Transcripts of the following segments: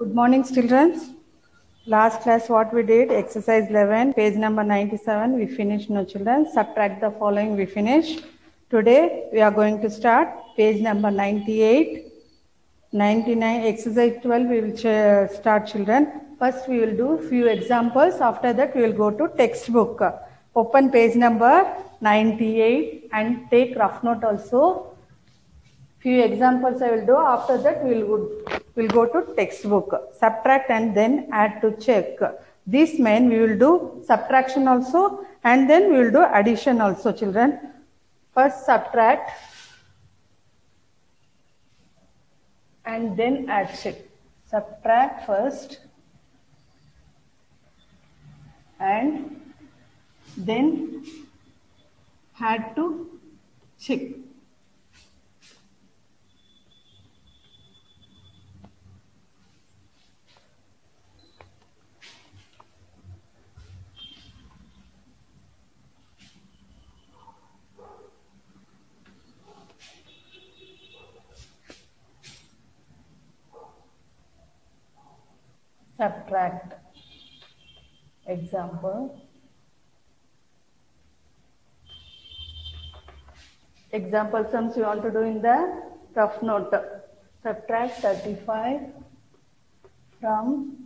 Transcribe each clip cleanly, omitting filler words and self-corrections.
Good morning, children. Last class what we did, exercise 11, page number 97, we finished, no children. Subtract the following, we finished. Today we are going to start page number 98, 99, exercise 12, we will start, children. First we will do few examples. After that we will go to textbook. Open page number 98 and take rough note also. Few examples I will do. After that we'll go to textbook. Subtract and then add to check. This means we will do subtraction also and then we will do addition also, children. First subtract and then add check. Subtract first and then add to check. Subtract. Example. Example sums you want to do in the rough note. Subtract 35 from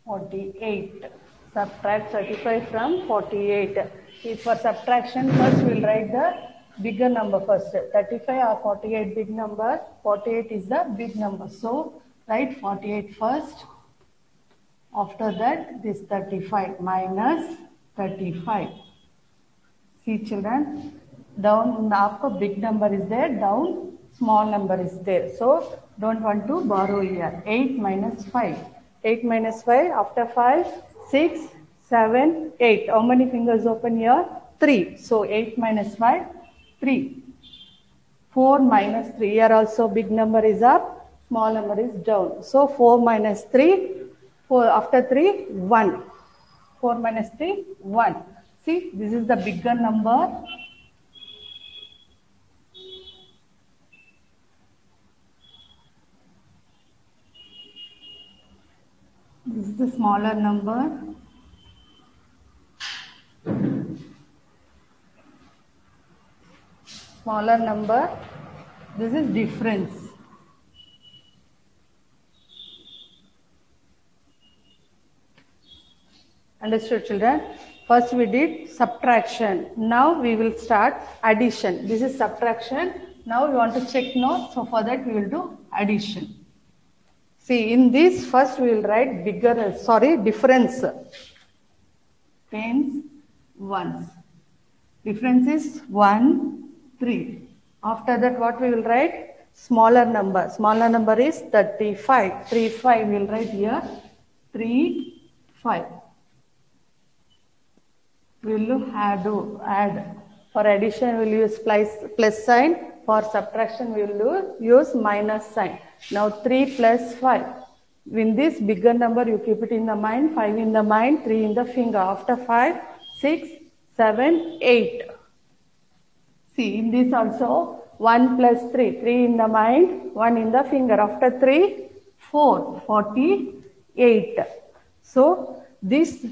48. Subtract 35 from 48. If for subtraction, first we will write the bigger number first. 35 or 48 big number. 48 is the big number. So write 48 first. After that, this 35 minus 35. See, children, down after big number is there, down small number is there. So don't want to borrow here. 8 minus 5. 8 minus 5, after 5, 6, 7, 8. How many fingers open here? 3. So 8 minus 5, 3. 4 minus 3. Here also big number is up, small number is down. So 4 minus 3, 4 after 3, 1. 4 minus 3, 1. See, this is the bigger number. This is the smaller number. Smaller number. This is difference. Understood, children? First we did subtraction. Now we will start addition. This is subtraction. Now we want to check now. So for that we will do addition. See, in this first we will write difference. Tens, ones. Difference is 1, 3. After that what we will write? Smaller number. Smaller number is 35. 3, 5 we will write here. 3, 5. We will add. For addition we will use plus sign. For subtraction we will use minus sign. Now 3 plus 5. In this bigger number you keep it in the mind. 5 in the mind, 3 in the finger. After 5, 6, 7, 8. See, in this also 1 plus 3. 3 in the mind, 1 in the finger. After 3, 4, 48. So this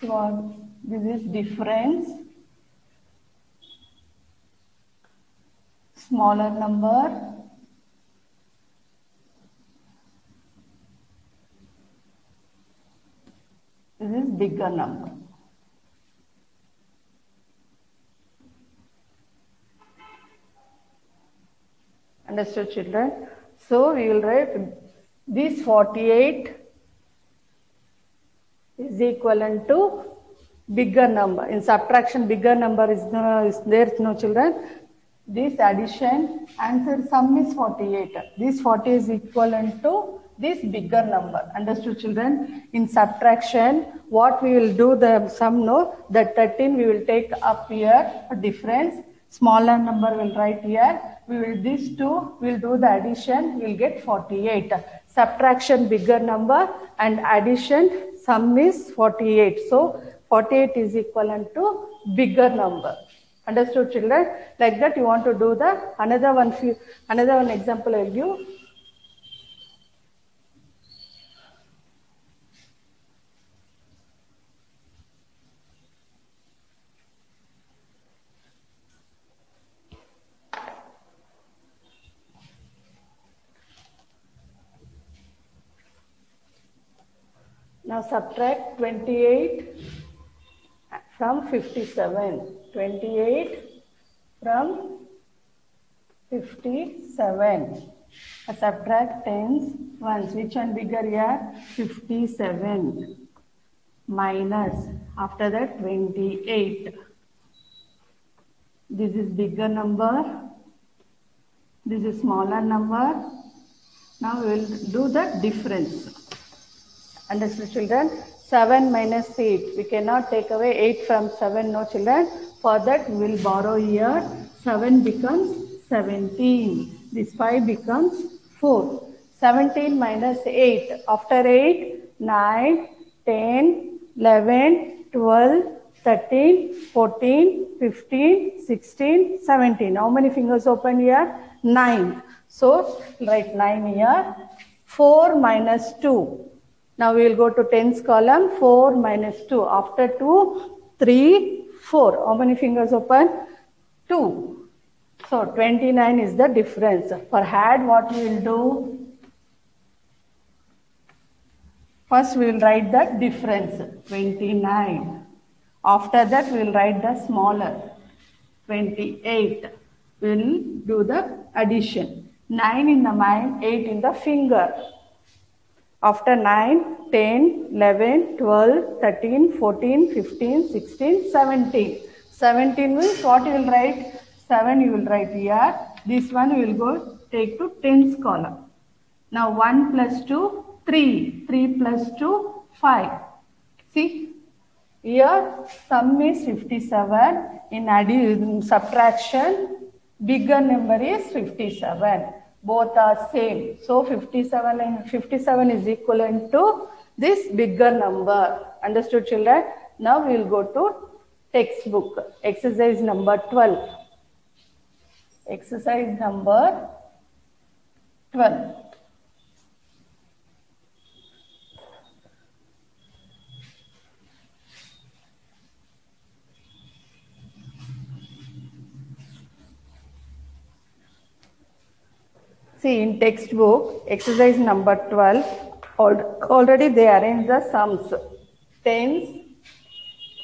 is difference. Smaller number. This is bigger number. Understood, children? So we will write this 48 is equivalent to bigger number. In subtraction, bigger number is there, no children. This addition, answer sum is 48. This 40 is equivalent to this bigger number. Understood, children? In subtraction, what we will do the sum, no? The 13 we will take up here, a difference. Smaller number will write here. We will these two, we will do the addition, we will get 48. Subtraction bigger number and addition sum is 48. So 48 is equivalent to bigger number. Understood, children? Like that you want to do the another one example I will give. Now subtract 28 from 57. 28 from 57. Subtract tens ones. Which one bigger here? 57 minus, after that 28. This is bigger number. This is smaller number. Now we will do the difference. Understood, children? 7 minus 8. We cannot take away 8 from 7, no, children. For that we will borrow here. 7 becomes 17. This 5 becomes 4. 17 minus 8. After 8, 9, 10, 11, 12, 13, 14, 15, 16, 17. How many fingers open here? 9. So, write 9 here. 4 minus 2. Now we will go to tens column. 4 minus 2. After 2, 3, 4. How many fingers open? 2. So 29 is the difference. For add, what we will do? First we will write the difference. 29. After that we will write the smaller. 28. We will do the addition. 9 in the mind, 8 in the finger. After 9, 10, 11, 12, 13, 14, 15, 16, 17. 17 means what you will write? 7 you will write here. This one you will go take to tens column. Now 1 plus 2, 3. 3 plus 2, 5. See, here sum is 57. In addition, subtraction, bigger number is 57. Both are same. So 57 and 57 is equivalent to this bigger number. Understood, children? Now we will go to textbook. Exercise number 12. Exercise number 12. See, in textbook, exercise number 12, already they arrange the sums. Tens,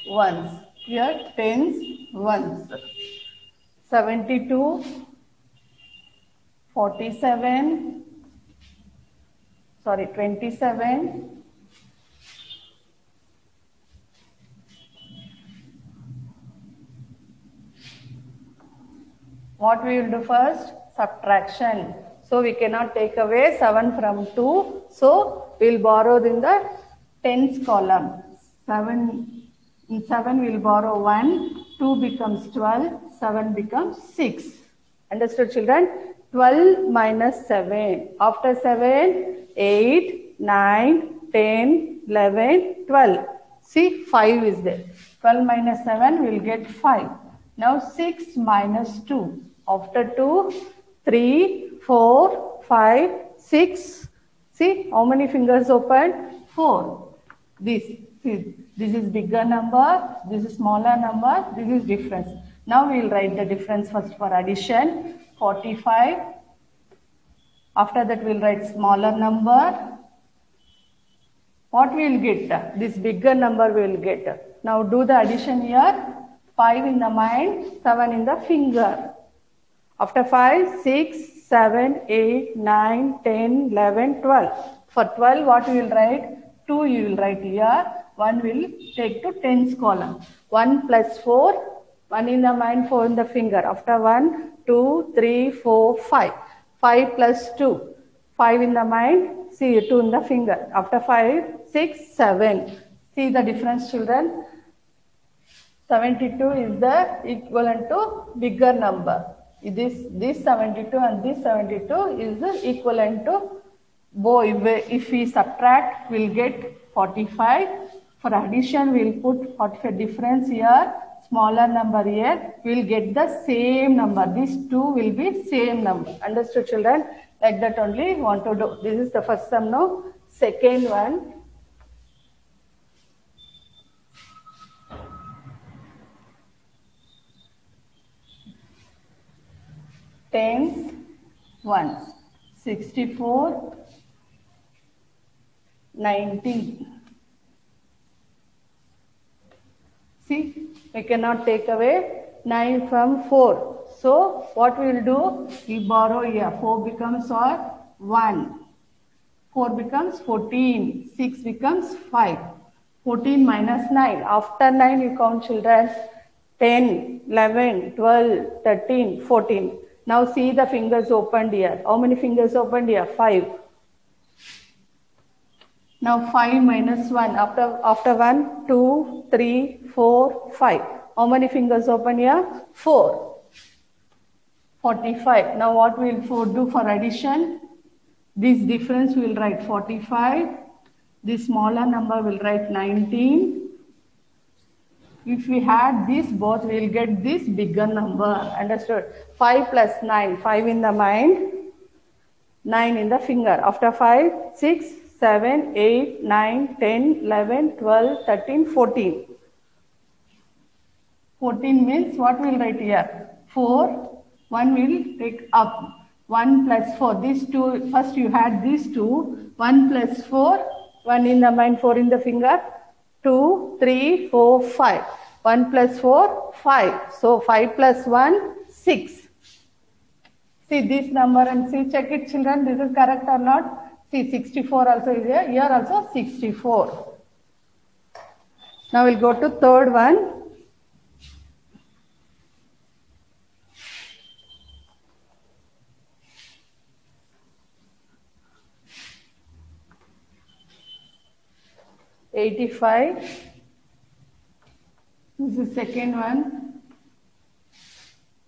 ones. Here, tens, ones. 72, 47, 27, what we will do first? Subtraction. So we cannot take away 7 from 2. So we will borrow in the tens column. 7 we will borrow 1. 2 becomes 12. 7 becomes 6. Understood, children? 12 minus 7. After 7, 8, 9, 10, 11, 12. See, 5 is there. 12 minus 7 we will get 5. Now 6 minus 2. After 2, 3, 4, 5, 6. See, how many fingers open? 4. This is bigger number, this is smaller number, this is difference. Now we will write the difference first for addition. 45. After that we will write smaller number. What we will get? This bigger number we will get. Now do the addition here. 5 in the mind, 7 in the finger. After 5, 6, 7, 8, 9, 10, 11, 12. For 12, what you will write? 2 you will write here. 1 will take to tens column. 1 plus 4, 1 in the mind, 4 in the finger. After 1, 2, 3, 4, 5. 5 plus 2, 5 in the mind, see 2 in the finger. After 5, 6, 7. See the difference, children? 72 is the equivalent to bigger number. This 72 and this 72 is the equivalent to both. If we subtract, we'll get 45. For addition, we'll put 45 difference here. Smaller number here. We'll get the same number. These two will be same number. Understood, children? Like that only want to do. This is the first sum now. Second one. Tens, ones. 64, 19. See, we cannot take away 9 from 4. So, what we will do? We borrow here. 4 becomes what? 1. 4 becomes 14. 6 becomes 5. 14 minus 9. After 9 you count, children. 10, 11, 12, 13, 14. Now see the fingers opened here. How many fingers opened here? 5. Now 5 minus 1. After 1, 2, 3, 4, 5. How many fingers open here? 4. 45. Now what we will do for addition? This difference we will write 45. This smaller number will write 19. If we had this both, we will get this bigger number. Understood? 5 plus 9. 5 in the mind, 9 in the finger. After 5, 6, 7, 8, 9, 10, 11, 12, 13, 14. 14 means what we will write here? 4. 1 will take up. 1 plus 4. These two, first you had these two. 1 plus 4. 1 in the mind, 4 in the finger. 2, 3, 4, 5. 1 plus 4, 5. So 5 plus 1, 6. See this number and see, check it, children. This is correct or not? See, 64 also is here. Here also 64. Now we'll go to third one. $85. This is second one.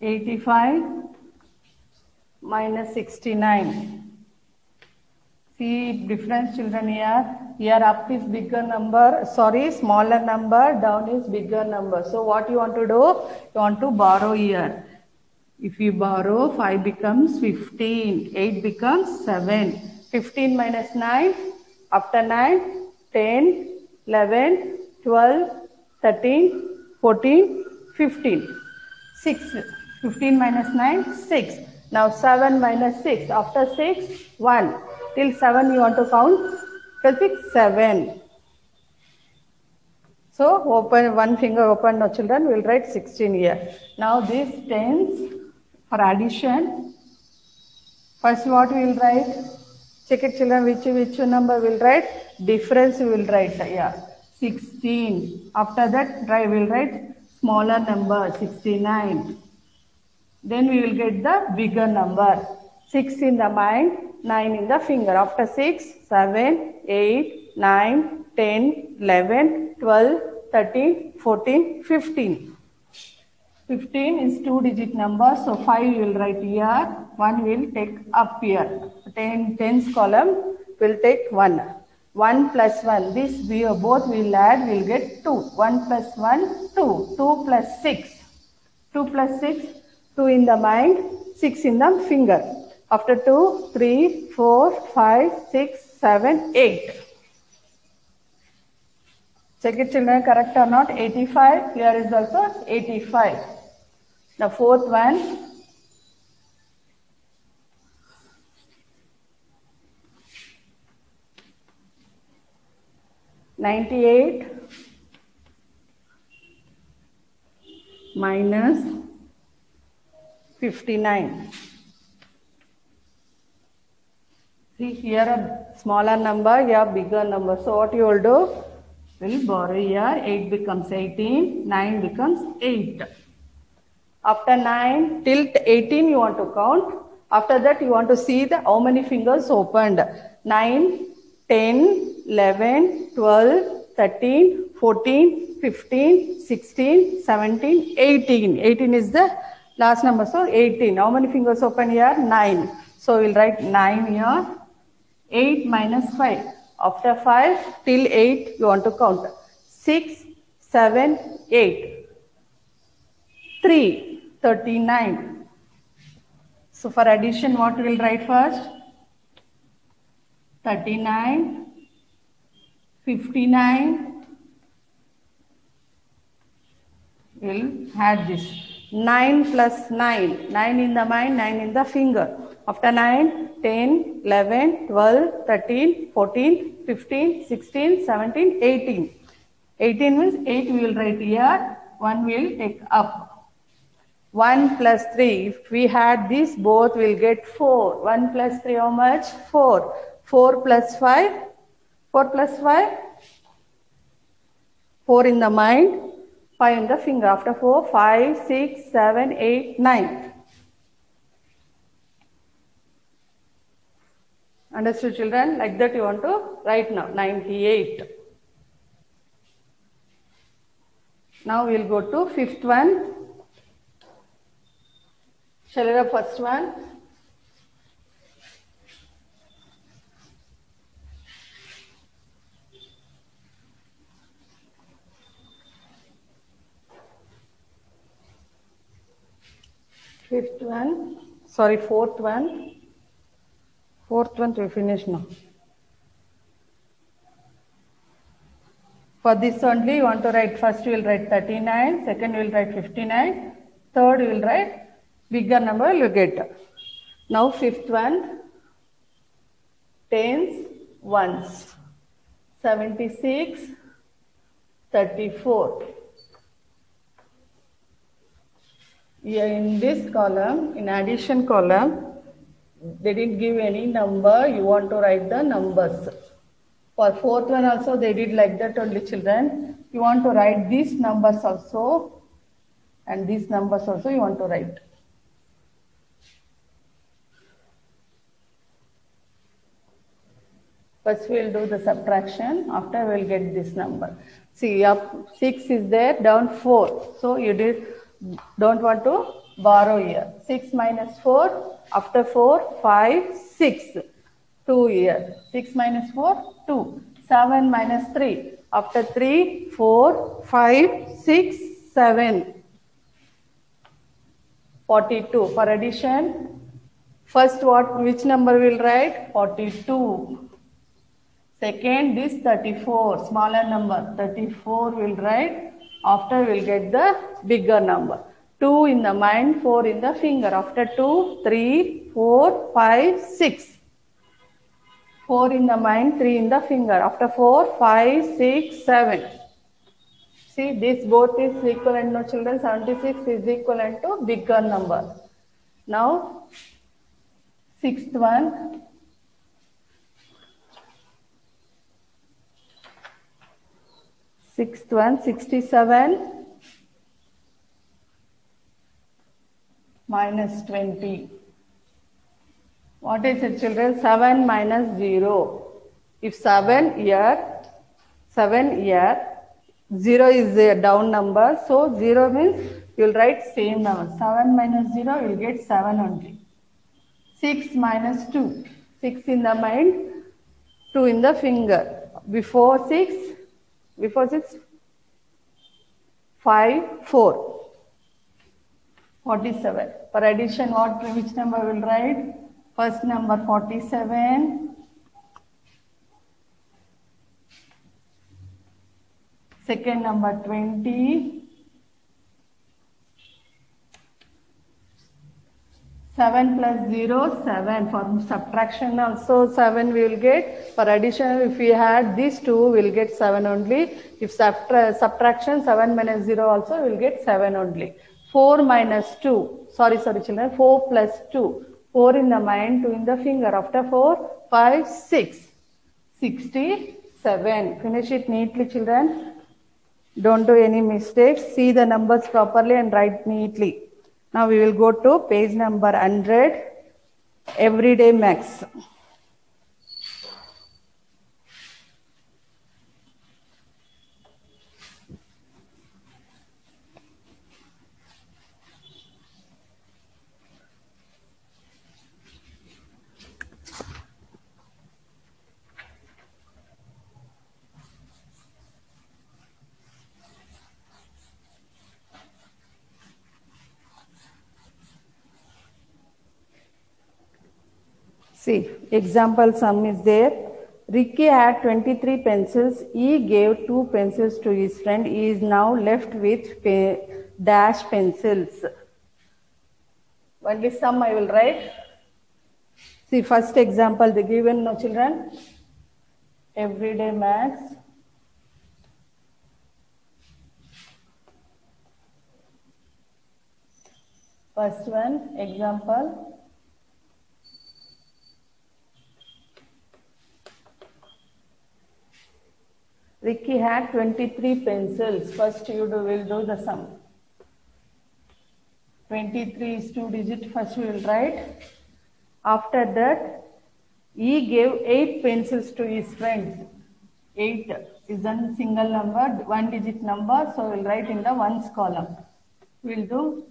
85 minus 69. See difference, children, here. Here up is bigger number, smaller number, down is bigger number. So what you want to do? You want to borrow here. If you borrow, 5 becomes 15, 8 becomes 7. 15 minus 9, after 9, 10, 11, 12, 13, 14, 15. 6. 15 minus 9, 6. Now 7 minus 6. After 6, 1. Till 7 you want to count. Till 6, 7. So open one finger open now, children. We will write 16 here. Now this tens for addition. First what we will write? Check it, children. Which number we will write? Difference we will write here. 16. After that we will write smaller number 69. Then we will get the bigger number. 6 in the mind, 9 in the finger. After 6, 7, 8, 9, 10, 11, 12, 13, 14, 15. 15 is 2-digit number. So 5 we will write here. 1 will take up here. Tens column will take 1. 1 plus 1. This we both will add. We will get 2. 1 plus 1, 2. 2 plus 6. 2 plus 6. 2 in the mind, 6 in the finger. After 2, 3, 4, 5, 6, 7, 8. Check it, children, correct or not? 85. Here is also 85. The fourth one. $98 minus 59. See here a smaller number, here bigger number. So what you will do? We'll borrow here. 8 becomes 18. 9 becomes 8. After 9 till 18 you want to count. After that you want to see how many fingers opened. 9, 10, 11, 12, 13, 14, 15, 16, 17, 18. 18 is the last number. So 18. How many fingers open here? 9. So we'll write 9 here. 8 minus 5. After 5 till 8 you want to count. 6, 7, 8. 3, 39. So for addition what we will write first? 39, 59. We'll add this. 9 plus 9. 9 in the mind, 9 in the finger. After 9, 10, 11, 12, 13, 14, 15, 16, 17, 18. 18 means 8 we will write here, 1 will take up. 1 plus 3, if we had this, both will get 4. 1 plus 3, how much? 4. 4 plus 5, 4 plus 5, 4 in the mind, 5 in the finger. After 4, 5, 6, 7, 8, 9. Understood, children? Like that you want to write now, 98. Now we will go to fifth one. Shall I read first one? Fifth one, sorry, fourth one. Fourth one to finish now. For this only you want to write, first you will write 39, second you will write 59, third you will write bigger number you will get. Now fifth one, tens, ones, 76, 34. Here in this column, in addition column, they didn't give any number, you want to write the numbers. For fourth one also they did like that only, children. You want to write these numbers also and these numbers also you want to write. First we will do the subtraction, after we will get this number. See, up 6 is there, down 4. So you don't want to borrow here. 6 minus 4, after 4, 5, 6. 2 here. 6 minus 4, 2. 7 minus 3. After 3, 4, 5, 6, 7. 42. For addition, first which number will write? 42. Second, this 34, smaller number. 34 will write. After we will get the bigger number. 2 in the mind, 4 in the finger. After 2, 3, 4, 5, 6. 4 in the mind, 3 in the finger. After 4, 5, 6, 7. See, this both is equivalent, no children? 76 is equivalent to bigger number. Now, sixth one. Sixth one, 67 minus 20. What is it, children? 7 minus 0. If 7 here, 0 is a down number. So 0 means you will write same number. 7 minus 0, you will get 7 only. 6 minus 2. 6 in the mind, 2 in the finger. Before 6, 5, 4. 47. For addition, which number will write? First number 47. Second number 20. 7 plus 0, 7. For subtraction also 7 we will get. For addition, if we had these two, we will get 7 only. If subtraction, 7 minus 0 also, we will get 7 only. 4 minus 2. Sorry children. 4 plus 2. 4 in the mind, 2 in the finger. After 4, 5, 6. 67. Finish it neatly, children. Don't do any mistakes. See the numbers properly and write neatly. Now we will go to page number 100, Everyday Max. See, example sum is there. Ricky had 23 pencils. He gave 2 pencils to his friend. He is now left with dash pencils. Only sum I will write. See, first example they given, no children? Everyday Max. First one, example. Ricky had 23 pencils. First will do the sum. 23 is 2 digit. First we will write. After that, he gave 8 pencils to his friends. 8 is a single number, 1 digit number. So we will write in the ones column. We will do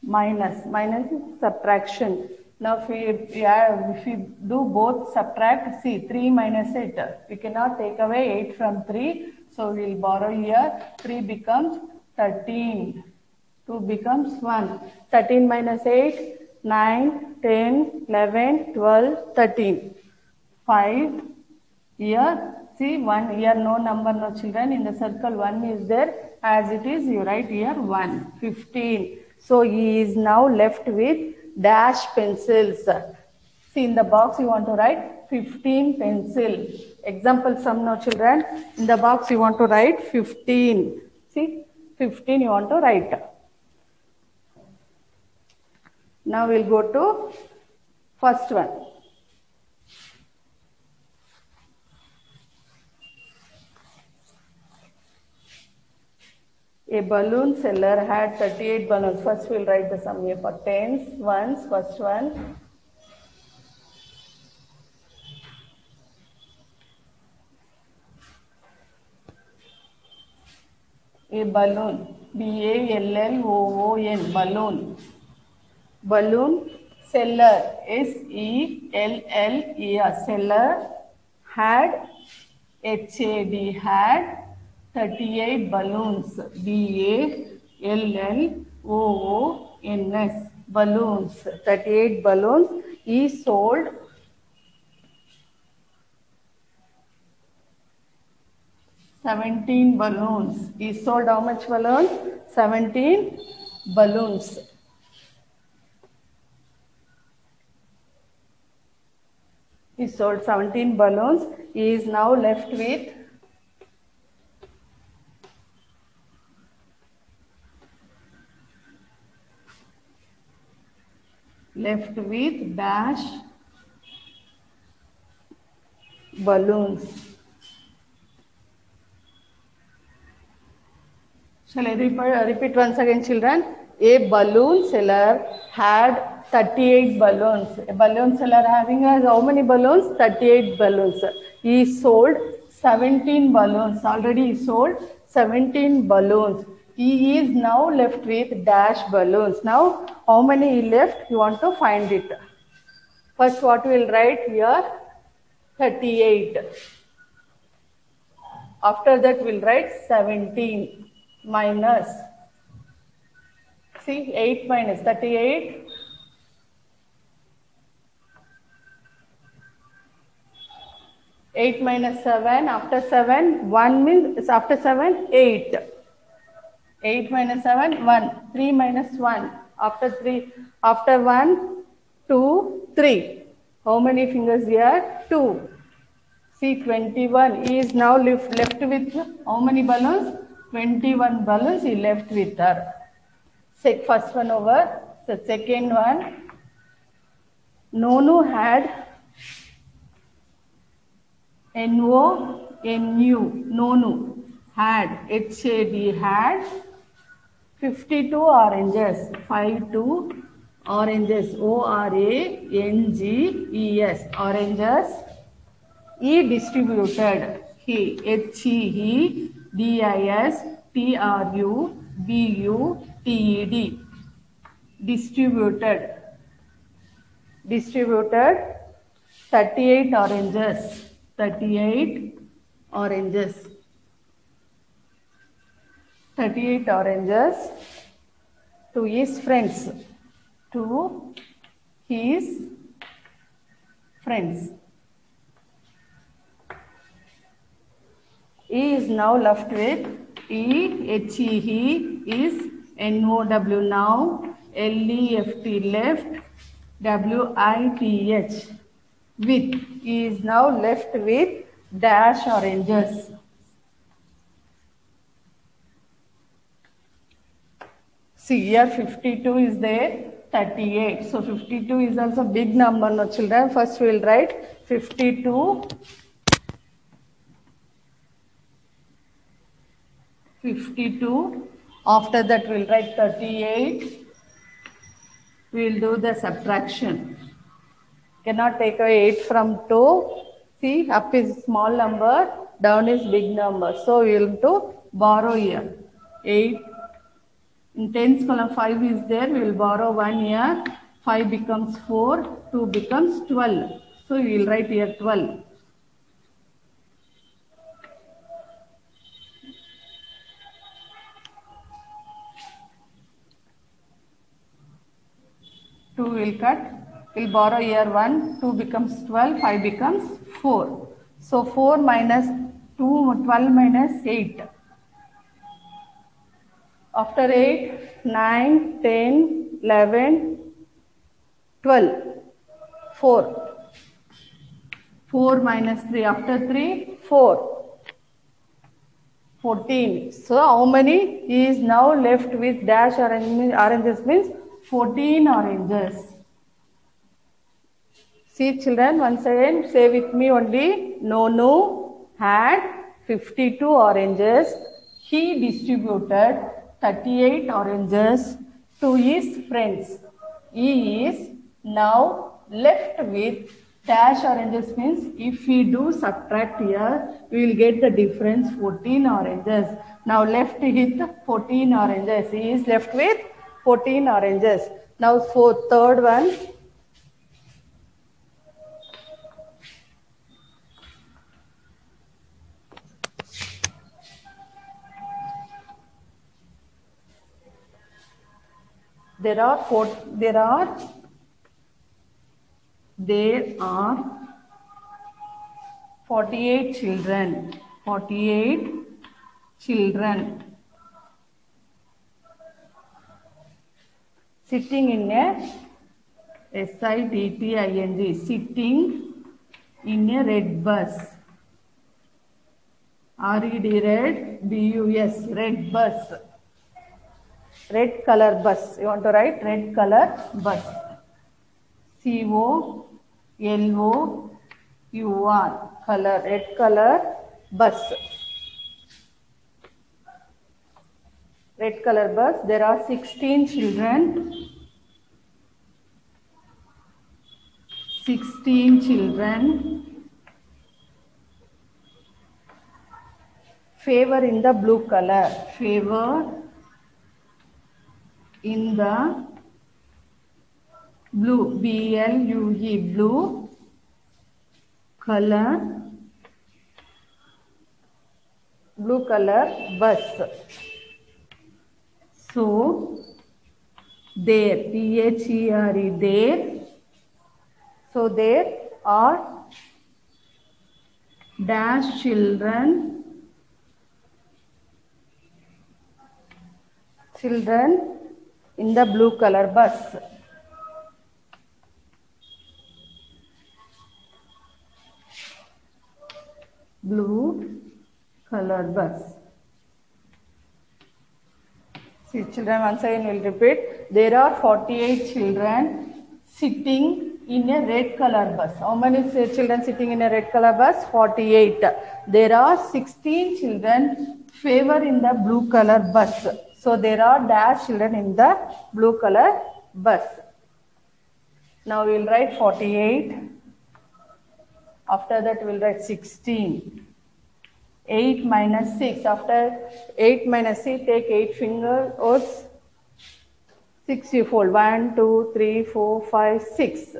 minus. Minus is subtraction. Now if we do both subtract, see 3 minus 8. We cannot take away 8 from 3. So we will borrow here. 3 becomes 13. 2 becomes 1. 13 minus 8, 9, 10, 11, 12, 13. 5. Here, see 1. Here no number, no children. In the circle 1 is there. As it is, you write here 1. 15. So he is now left with dash pencils. See in the box you want to write 15 pencil. Example sum now children. In the box you want to write 15. See 15 you want to write. Now we'll go to first one. A balloon seller had 38 balloons. First we'll write the sum here for tens, ones, first one. A balloon, B-A-L-L-O-O-N, balloon. Balloon seller, S-E-L-L-E-R, seller had, H-A-D, had 38 balloons, B-A-L-L-O-O-N-S, balloons, 38 balloons. He sold 17 balloons. He sold how much balloons? 17 balloons. He sold 17 balloons. He is now left with dash balloons. Shall I repeat once again, children? A balloon seller had 38 balloons. A balloon seller having how many balloons? 38 balloons. He sold 17 balloons. Already he sold 17 balloons. He is now left with dash balloons. Now, how many he left? You want to find it. First, what we will write here? 38. After that, we will write 17 minus. See, 8 minus 38. 8 minus 7. After 7, 1 means after 7, 8. 8 minus 7, 1. 3 minus 1. After 3, after 1, 2, 3. How many fingers here? 2. See 21. He is now left with how many balloons? 21 balloons he left with her. First one over. The second one. Nonu had N-O-N-U. Nonu had H-A-D had 52 oranges. 52 oranges. O-R-A-N-G-E-S. Oranges. He distributed. He. H-E-E. D-I-S-T-R-U-B-U-T-E-D. Distributed. Distributed 38 oranges. 38 oranges. 38 oranges to his friends. To his friends. He is now left with E-H-E-E is N-O-W now, L-E-F-T left, W-I-T-H with. He is now left with dash oranges. See here 52 is there, 38. So 52 is also big number, no children. First we will write 52. 52. After that we will write 38. We will do the subtraction. Cannot take away 8 from 2. See, up is small number, down is big number. So we will to borrow here. 8. In tens column 5 is there. We will borrow 1 here. 5 becomes 4. 2 becomes 12. So we will write here 12. 2 will cut. We'll borrow here 1. 2 becomes 12. 5 becomes 4. So 4 minus 2, 12 minus 8. After 8, 9, 10, 11, 12. 4. 4 minus 3. After 3, 4. 14. So how many is now left with dash oranges means 14 oranges. See children, once again say with me only. Nonu had 52 oranges. He distributed 38 oranges to his friends. He is now left with dash oranges means if we do subtract here, we will get the difference 14 oranges. Now left with 14 oranges. He is left with 14 oranges. Now for third one. There are 48 children. 48 children sitting in a SITTING, sitting in a red bus. RED, red, BUS, red bus. Red color bus. You want to write red color bus. COLOUR, color, red color bus. Red color bus. There are 16 children. 16 children. Favor in the blue color. Favor in the blue, BLUE, blue color bus. So there, THERE, there. So there are dash children in the blue color bus. Blue color bus. See children, once again we will repeat. There are 48 children sitting in a red color bus. How many children sitting in a red color bus? 48. There are 16 children favor in the blue color bus. So there are dash children in the blue color bus. Now we will write 48. After that we will write 16. 8 minus 6. After 8 minus 6, take 8 fingers or 6 you fold. 1, 2, 3, 4, 5, 6.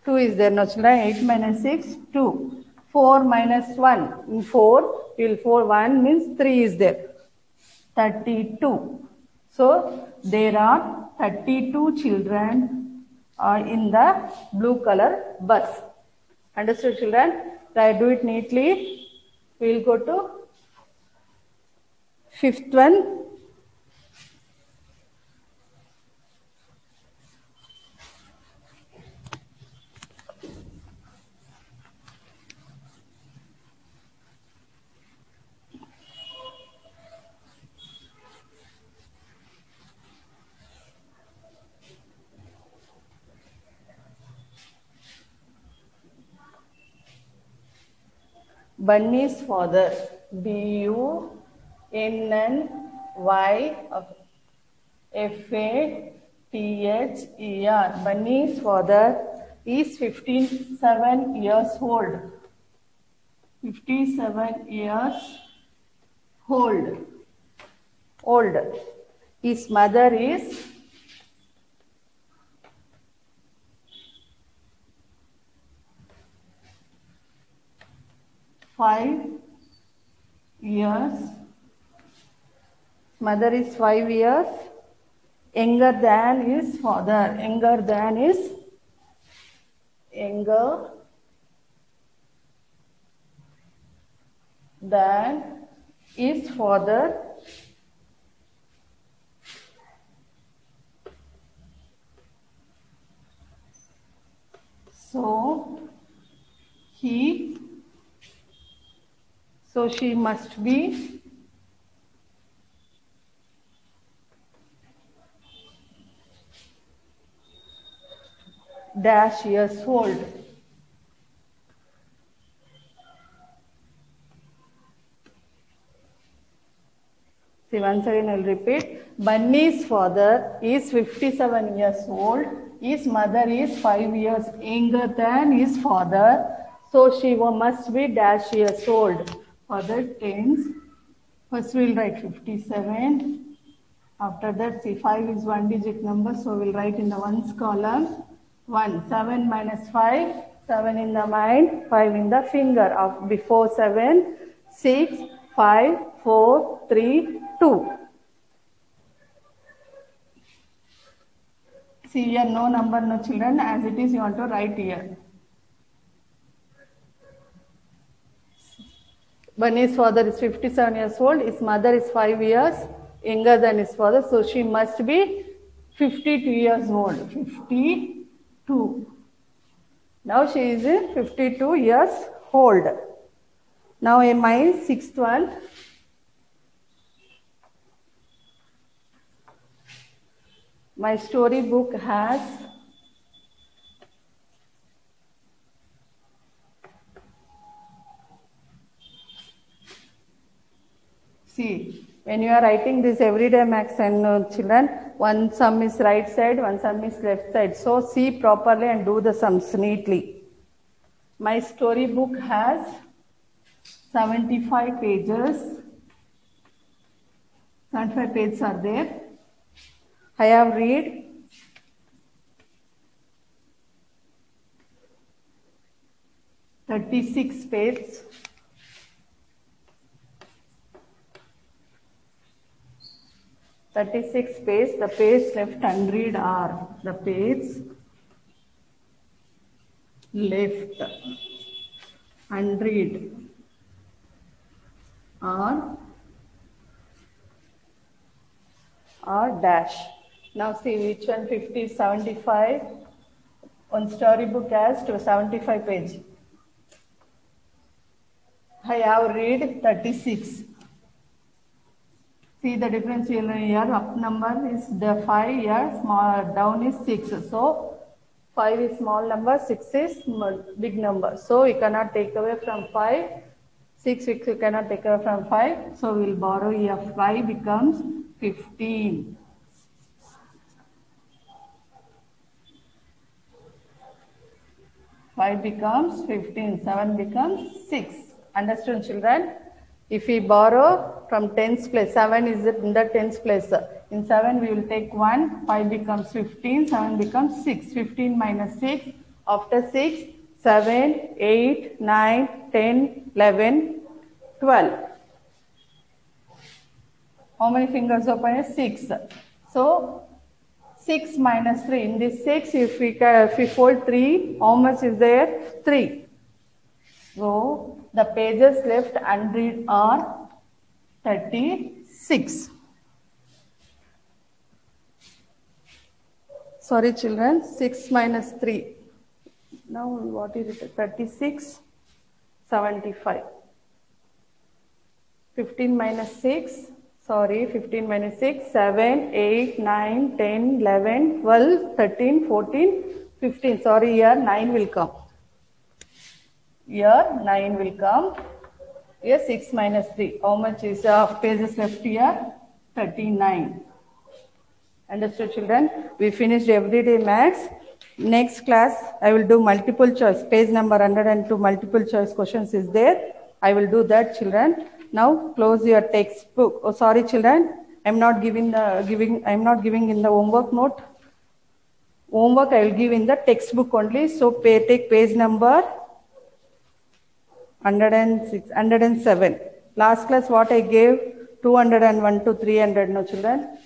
2 is there. Now children, 8 minus 6, 2. 4 minus 1. In 4, you will fold 1 means 3 is there. 32. So there are 32 children in the blue color bus. Understood children? Try do it neatly. We will go to fifth one. Bunny's father. Bunnyfather. Bunny's father is 57 years old. 57 years old. His mother is 5 years. Mother is 5 years younger than his father. Younger than his father. So she must be dash years old. See, once again I'll repeat. Bunny's father is 57 years old. His mother is 5 years younger than his father. So she must be dash years old. For that tens, first we'll write 57. After that, see, 5 is one digit number. So we'll write in the ones column. 1. 7 minus 5. 7 in the mind, 5 in the finger. Before 7, 6, 5, 4, 3, 2. See here, no number, no children. As it is, you want to write here. Bunny's father is 57 years old. His mother is 5 years younger than his father. So she must be 52 years old. 52. Now she is 52 years old. Now my sixth one. My storybook has see, when you are writing this everyday maths and children, one sum is right side, one sum is left side. So see properly and do the sums neatly. My storybook has 75 pages. 75 pages are there. I have read 36 pages. 36 pages. The page left unread are the page left unread are dash. Now see which one 50, 75. One storybook has to 75 pages. I have read 36. See the difference here, up number is the 5, here small, down is 6. So 5 is small number, 6 is big number. So we cannot take away from 5. 6 we cannot take away from 5. So we will borrow here 5 becomes 15. 5 becomes 15, 7 becomes 6. Understood, children? If we borrow from tens place, 7 is in the tens place. In 7 we will take 1, 5 becomes 15, 7 becomes 6. 15 minus 6, after 6, 7, 8, 9, 10, 11, 12. How many fingers open is 6. So 6 minus 3. In this 6, if we fold 3, how much is there? 3. So the pages left unread are 36. Sorry children, 6 minus 3. Now what is it? 36, 75. 15 minus 6. Sorry, 15 minus 6, 7, 8, 9, 10, 11, 12, 13, 14, 15. Sorry, here 9 will come. Here 9 will come. Here 6 minus 3. How much is pages left here? 39. Understood, children? We finished everyday maths. Next class, I will do multiple choice. Page number 102, multiple choice questions is there. I will do that, children. Now close your textbook. Oh, sorry, children. I'm not giving in the homework note. Homework I will give in the textbook only. So take page number 106, 107. Last class what I gave 201 to 300. No, children.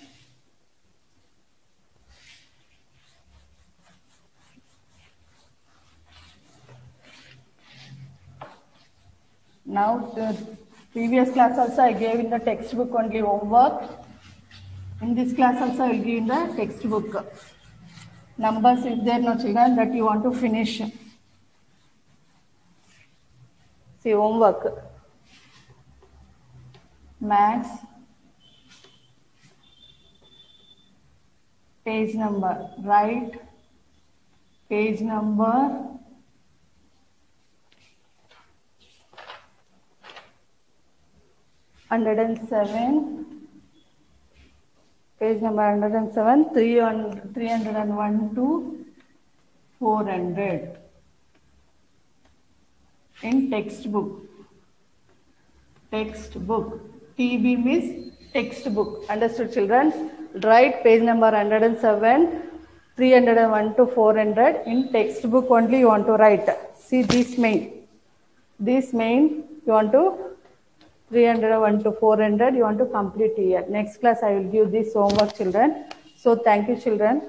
Now, the previous class also I gave in the textbook only homework. In this class also I will give in the textbook. Numbers is there, no, children, that you want to finish. See, homework. Maths. Page number. Write. Page number 107, page number 107, 301 to 400 in textbook. Textbook. TB means textbook. Understood, children? Write page number 107, 301 to 400 in textbook only you want to write. See this main. This main you want to 301 to 400 you want to complete here. Next class I will give this homework, children. So thank you, children.